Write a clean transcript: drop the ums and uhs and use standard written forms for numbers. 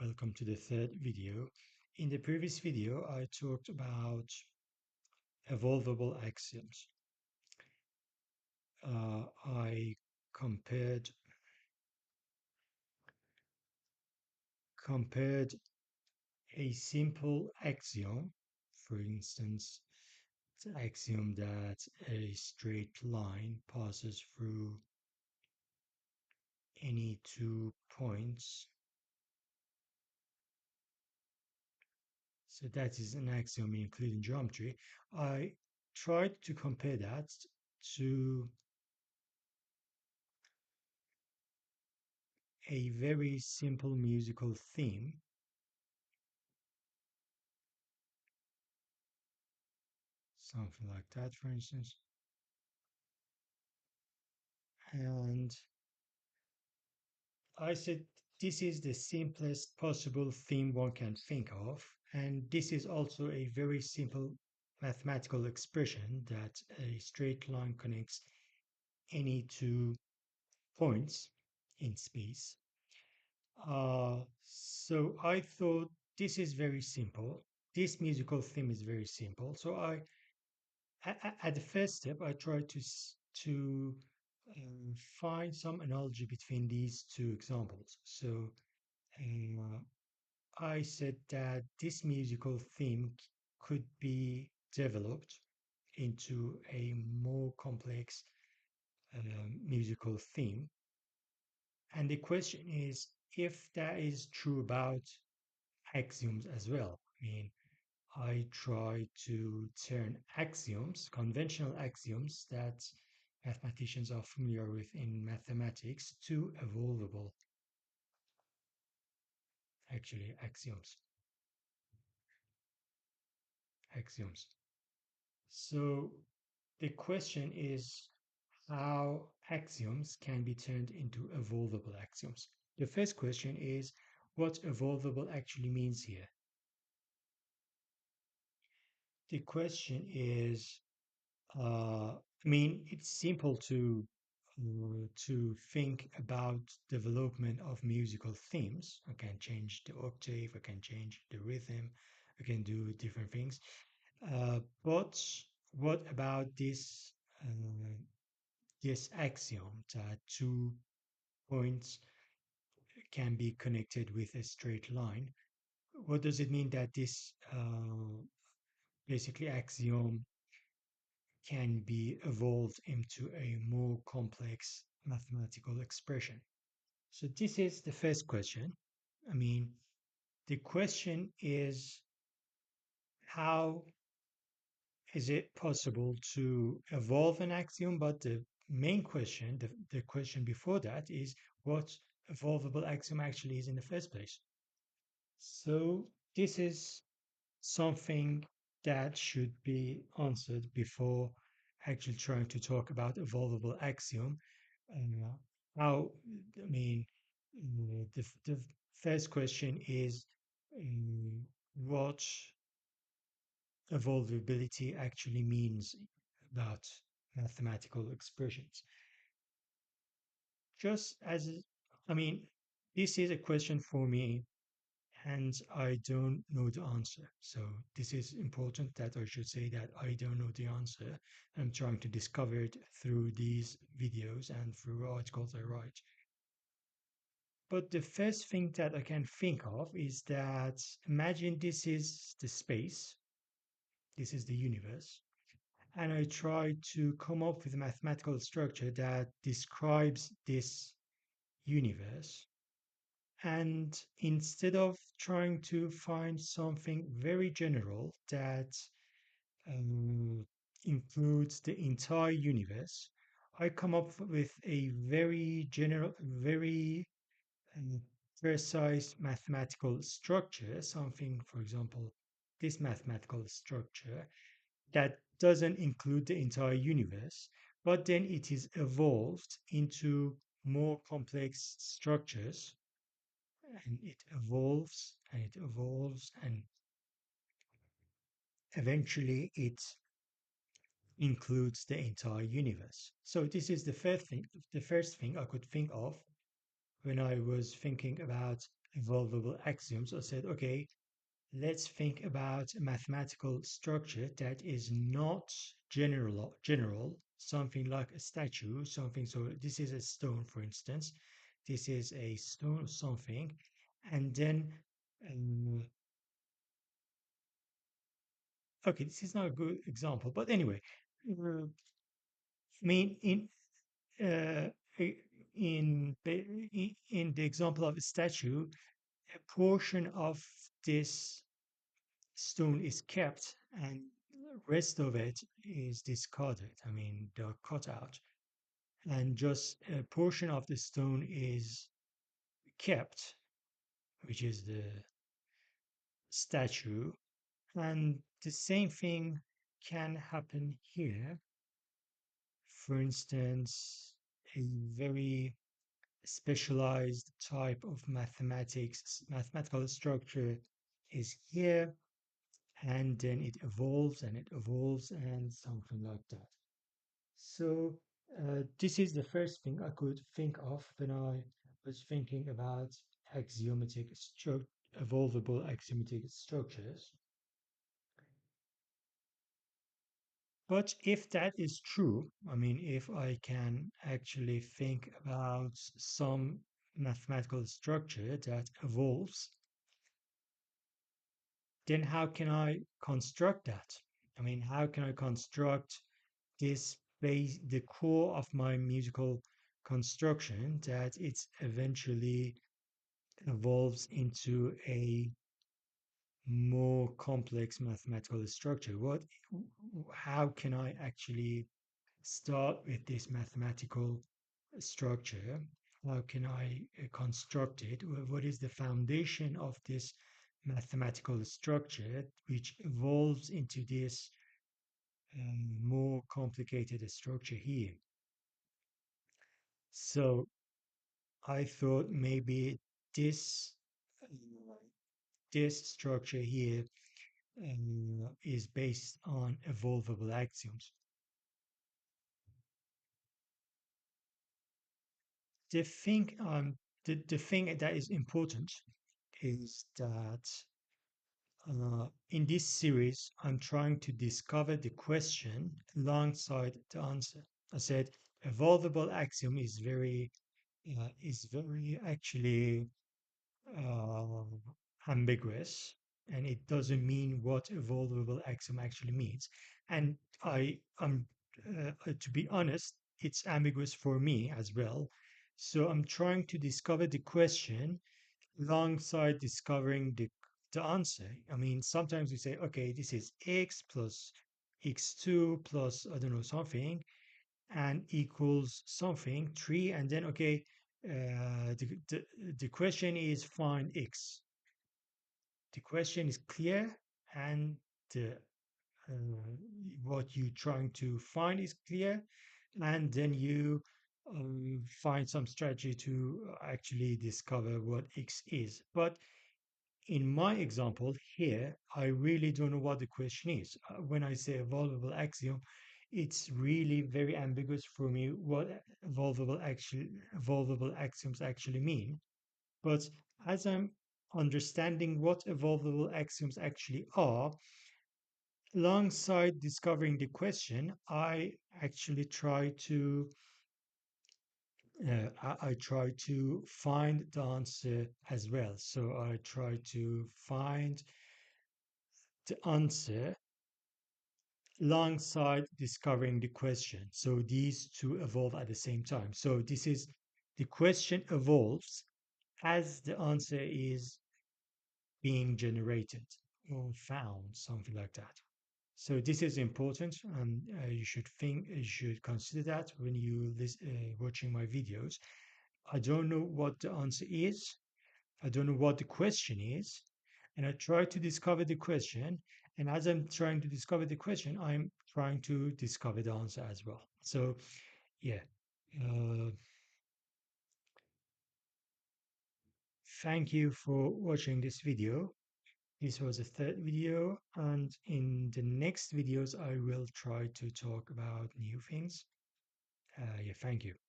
welcome to the third video. In the previous video, I talked about evolvable axioms. I compared compared a simple axiom, for instance, the axiom that a straight line passes through any 2 points. So that is an axiom in Euclidean geometry. I tried to compare that to a very simple musical theme, something like that, for instance. And I said this is the simplest possible theme one can think of. And this is also a very simple mathematical expression that a straight line connects any 2 points in space. So I thought this is very simple. This musical theme is very simple. So at the first step, I tried to find some analogy between these two examples. So uh, I said that this musical theme could be developed into a more complex musical theme. And the question is if that is true about axioms as well. I mean, I try to turn axioms, conventional axioms that mathematicians are familiar with in mathematics, to evolvable, actually, axioms. So the question is how axioms can be turned into evolvable axioms. The first question is what evolvable actually means here. The question is I mean, it's simple to think about development of musical themes. I can change the octave, I can change the rhythm, I can do different things. But what about this axiom that 2 points can be connected with a straight line? What does it mean that this basically axiom can be evolved into a more complex mathematical expression? So this is the first question. I mean, the question is how is it possible to evolve an axiom? But the main question, the question before that is what evolvable axiom actually is in the first place. So this is something that should be answered before actually trying to talk about evolvable axiom. Uh, how, I mean, the first question is what evolvability actually means about mathematical expressions. Just as, I mean, this is a question for me and I don't know the answer. So this is important that I should say that I don't know the answer. I'm trying to discover it through these videos and through articles I write. But the first thing that I can think of is that imagine this is the space, this is the universe, and I try to come up with a mathematical structure that describes this universe. And instead of trying to find something very general that um, includes the entire universe, I come up with a very general, very uh, precise mathematical structure, something, for example, this mathematical structure that doesn't include the entire universe, but then it is evolved into more complex structures and it evolves and it evolves and eventually it includes the entire universe. So this is the first thing I could think of when I was thinking about evolvable axioms, I said, okay, let's think about a mathematical structure that is not general, something like a statue, something. So this is a stone, for instance. This is a stone or something, and then okay, this is not a good example, but anyway, I mean, uh, in the example of a statue, a portion of this stone is kept and the rest of it is discarded. I mean, they're cut out, and just a portion of the stone is kept, which is the statue. And the same thing can happen here. For instance, a very specialized type of mathematical structure is here, and then it evolves and it evolves and something like that. So this is the first thing I could think of when I was thinking about evolvable axiomatic structures. But if that is true, I mean, if I can actually think about some mathematical structure that evolves, then how can I construct that? I mean, how can I construct this base, the core of my musical construction, that it's eventually evolves into a more complex mathematical structure? How can I actually start with this mathematical structure? How can I construct it? What is the foundation of this mathematical structure which evolves into this more complicated structure here? So I thought maybe this uh, this structure here is based on evolvable axioms. The thing the thing that is important is that in this series, I'm trying to discover the question alongside the answer. I said evolvable axiom is very actually uh, ambiguous, and it doesn't mean what evolvable axiom actually means. And to be honest, it's ambiguous for me as well. So I'm trying to discover the question alongside discovering the answer. I mean, sometimes we say, okay, this is x plus x2 plus, I don't know, something, and equals something, 3, and then, okay, the question is find x. The question is clear, and the what you're trying to find is clear, and then you find some strategy to actually discover what x is. But in my example here, I really don't know what the question is. When I say evolvable axiom, it's really very ambiguous for me what evolvable axioms actually mean. But as I'm understanding what evolvable axioms actually are, alongside discovering the question, I actually I try to find the answer as well. So I try to find the answer alongside discovering the question. So these two evolve at the same time. So this is the question evolves as the answer is being generated or found, something like that. So this is important, and you should consider that when you watching my videos. I don't know what the answer is. I don't know what the question is, and I try to discover the question. And as I'm trying to discover the question, I'm trying to discover the answer as well. So yeah, uh, thank you for watching this video. This was the third video, and in the next videos, I will try to talk about new things. Yeah, thank you.